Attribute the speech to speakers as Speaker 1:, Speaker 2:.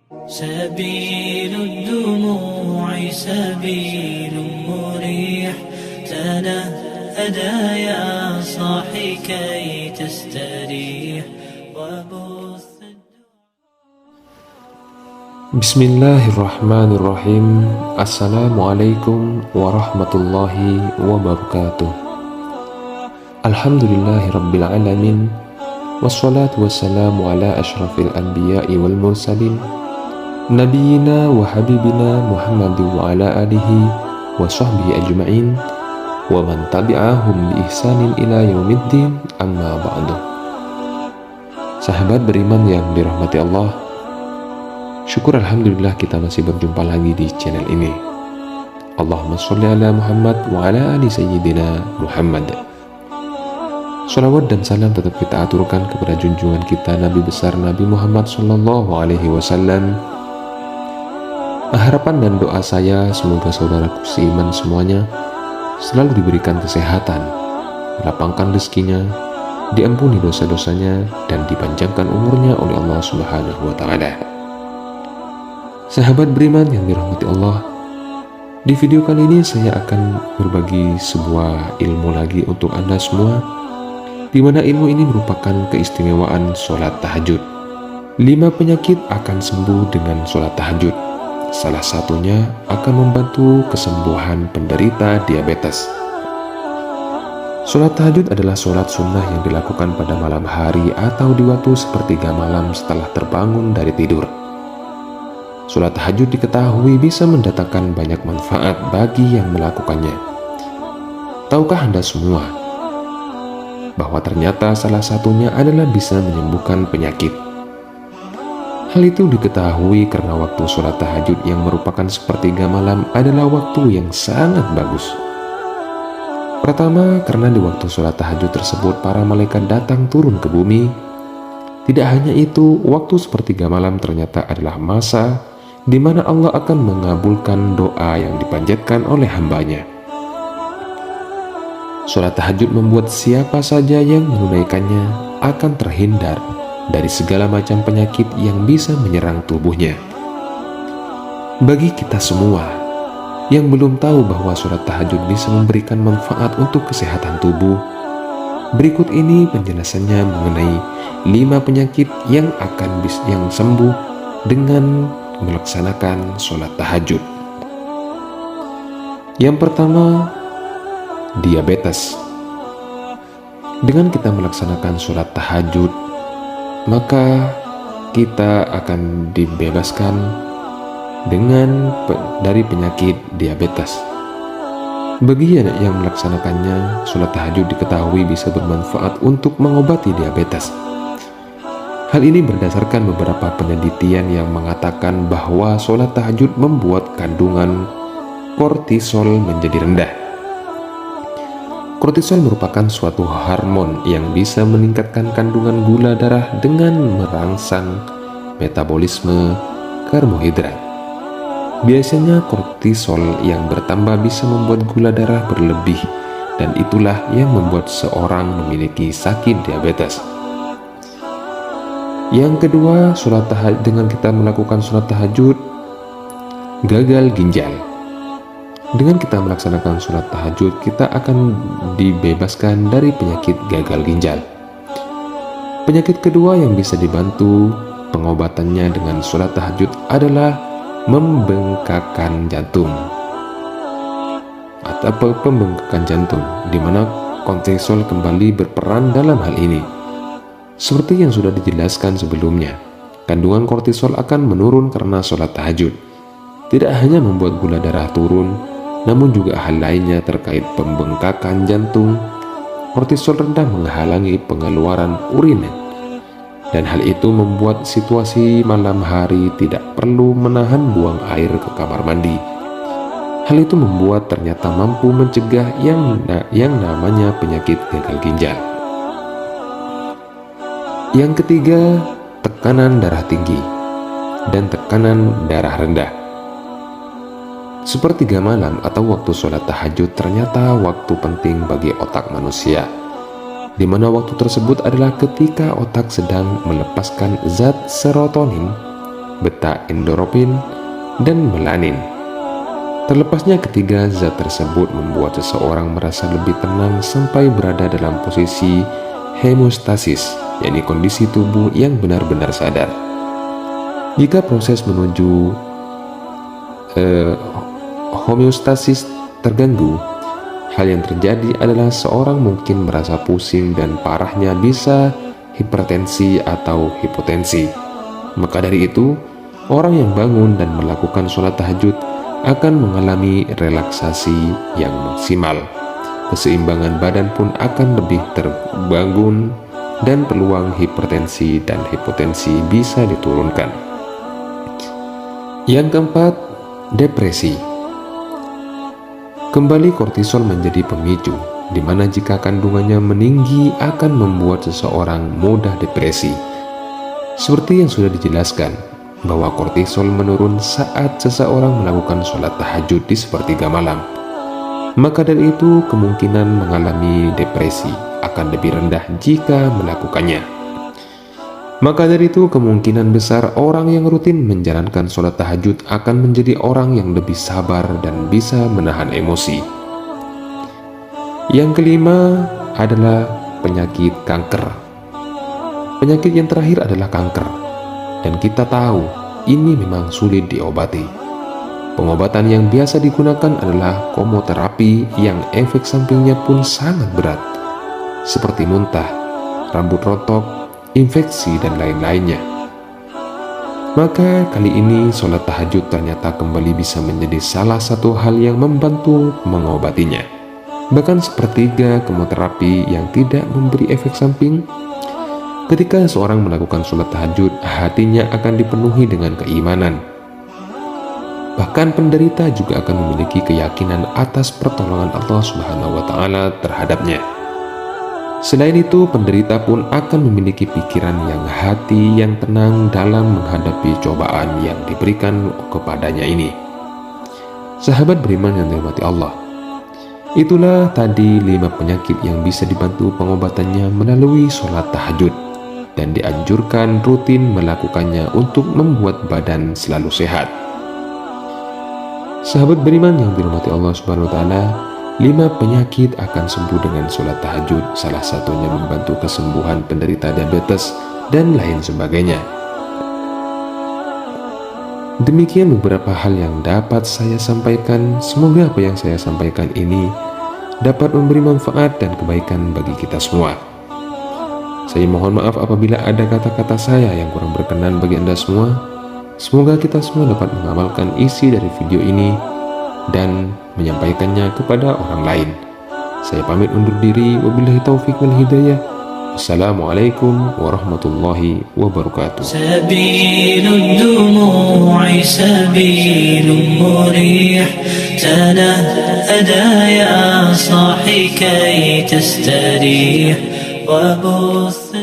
Speaker 1: سبيل الدموع سبيل مريح تنهدى يا صاحي كي تستريح وبث.
Speaker 2: Bismillahirrahmanirrahim. Assalamualaikum warahmatullahi wabarakatuh. Alhamdulillahirabbil alamin. Wassalatu wassalamu ala asyrafil anbiya'i wal mursalin Nabiyyina wa habibina Muhammad wa ala alihi wa sahbihi ajma'in wa man tabi'ahum bi ihsanin ila yaumiddin, amma ba'du. Sahabat beriman yang dirahmati Allah, syukur alhamdulillah kita masih berjumpa lagi di channel ini. Allahumma sholli ala Muhammad wa ala ali sayyidina Muhammad. Shalawat dan salam tetap kita aturkan kepada junjungan kita Nabi besar Nabi Muhammad sallallahu alaihi wasallam. Harapan dan doa saya semoga saudaraku seiman semuanya selalu diberikan kesehatan, dilapangkan rezekinya, diampuni dosa-dosanya, dan dipanjangkan umurnya oleh Allah Subhanahu wa Ta'ala. Sahabat beriman yang dirahmati Allah, di video kali ini saya akan berbagi sebuah ilmu lagi untuk Anda semua, di mana ilmu ini merupakan keistimewaan sholat tahajud. 5 penyakit akan sembuh dengan sholat tahajud. Salah satunya akan membantu kesembuhan penderita diabetes. Sholat tahajud adalah sholat sunnah yang dilakukan pada malam hari atau di waktu sepertiga malam setelah terbangun dari tidur. Sholat tahajud diketahui bisa mendatangkan banyak manfaat bagi yang melakukannya. Tahukah Anda semua bahwa ternyata salah satunya adalah bisa menyembuhkan penyakit? Hal itu diketahui karena waktu sholat tahajud yang merupakan sepertiga malam adalah waktu yang sangat bagus. Pertama, karena di waktu sholat tahajud tersebut para malaikat datang turun ke bumi. Tidak hanya itu, waktu sepertiga malam ternyata adalah masa di mana Allah akan mengabulkan doa yang dipanjatkan oleh hambanya. Sholat tahajud membuat siapa saja yang menunaikannya akan terhindar dari segala macam penyakit yang bisa menyerang tubuhnya. Bagi kita semua yang belum tahu bahwa sholat tahajud bisa memberikan manfaat untuk kesehatan tubuh, berikut ini penjelasannya mengenai 5 penyakit yang akan sembuh dengan melaksanakan sholat tahajud. Yang pertama, diabetes. Dengan kita melaksanakan sholat tahajud, maka kita akan dibebaskan dari penyakit diabetes. Bagi yang melaksanakannya, sholat tahajud diketahui bisa bermanfaat untuk mengobati diabetes. Hal ini berdasarkan beberapa penelitian yang mengatakan bahwa sholat tahajud membuat kandungan kortisol menjadi rendah. Kortisol merupakan suatu hormon yang bisa meningkatkan kandungan gula darah dengan merangsang metabolisme karbohidrat. Biasanya kortisol yang bertambah bisa membuat gula darah berlebih, dan itulah yang membuat seorang memiliki sakit diabetes. Yang kedua, dengan kita melakukan sholat tahajud, gagal ginjal. Dengan kita melaksanakan sholat tahajud, kita akan dibebaskan dari penyakit gagal ginjal. Penyakit kedua yang bisa dibantu pengobatannya dengan sholat tahajud adalah membengkakkan jantung atau pembengkakan jantung, di mana kortisol kembali berperan dalam hal ini. Seperti yang sudah dijelaskan sebelumnya, kandungan kortisol akan menurun karena sholat tahajud. Tidak hanya membuat gula darah turun, namun juga hal lainnya terkait pembengkakan jantung. Kortisol rendah menghalangi pengeluaran urin, dan hal itu membuat situasi malam hari tidak perlu menahan buang air ke kamar mandi. Hal itu membuat ternyata mampu mencegah yang namanya penyakit gagal ginjal. Yang ketiga, tekanan darah tinggi dan tekanan darah rendah. Sepertiga malam atau waktu sholat tahajud ternyata waktu penting bagi otak manusia, di mana waktu tersebut adalah ketika otak sedang melepaskan zat serotonin beta endorfin, dan melanin. Terlepasnya ketiga zat tersebut membuat seseorang merasa lebih tenang sampai berada dalam posisi hemostasis, yakni kondisi tubuh yang benar-benar sadar. Jika proses menuju homeostasis terganggu, hal yang terjadi adalah seorang mungkin merasa pusing dan parahnya bisa hipertensi atau hipotensi. Maka dari itu, orang yang bangun dan melakukan sholat tahajud akan mengalami relaksasi yang maksimal. Keseimbangan badan pun akan lebih terbangun dan peluang hipertensi dan hipotensi bisa diturunkan. Yang keempat, depresi. Kembali kortisol menjadi pemicu, di mana jika kandungannya meninggi akan membuat seseorang mudah depresi. Seperti yang sudah dijelaskan, bahwa kortisol menurun saat seseorang melakukan sholat tahajud di sepertiga malam. Maka dari itu kemungkinan mengalami depresi akan lebih rendah jika melakukannya. Maka dari itu kemungkinan besar orang yang rutin menjalankan sholat tahajud akan menjadi orang yang lebih sabar dan bisa menahan emosi. Yang kelima adalah penyakit kanker. Penyakit yang terakhir adalah kanker, dan kita tahu ini memang sulit diobati. Pengobatan yang biasa digunakan adalah kemoterapi yang efek sampingnya pun sangat berat, seperti muntah, rambut rontok, infeksi, dan lain-lainnya. Maka kali ini sholat tahajud ternyata kembali bisa menjadi salah satu hal yang membantu mengobatinya. Bahkan sepertiga kemoterapi yang tidak memberi efek samping. Ketika seorang melakukan sholat tahajud, hatinya akan dipenuhi dengan keimanan. Bahkan penderita juga akan memiliki keyakinan atas pertolongan Allah Subhanahu wa Ta'ala terhadapnya. Selain itu, penderita pun akan memiliki pikiran hati yang tenang dalam menghadapi cobaan yang diberikan kepadanya ini. Sahabat beriman yang dirahmati Allah, itulah tadi 5 penyakit yang bisa dibantu pengobatannya melalui sholat tahajud, dan dianjurkan rutin melakukannya untuk membuat badan selalu sehat. Sahabat beriman yang dirahmati Allah Subhanahu wa Ta'ala, 5 penyakit akan sembuh dengan sholat tahajud. Salah satunya membantu kesembuhan penderita diabetes dan lain sebagainya. Demikian beberapa hal yang dapat saya sampaikan. Semoga apa yang saya sampaikan ini dapat memberi manfaat dan kebaikan bagi kita semua. Saya mohon maaf apabila ada kata-kata saya yang kurang berkenan bagi Anda semua. Semoga kita semua dapat mengamalkan isi dari video ini dan menyampaikannya kepada orang lain. Saya pamit undur diri. Wabillahi taufiq wal hidayah. Assalamualaikum warahmatullahi wabarakatuh.
Speaker 1: Sabilud dumu'i sabilun murih, tanahada ya sahi kay tastarih wa buth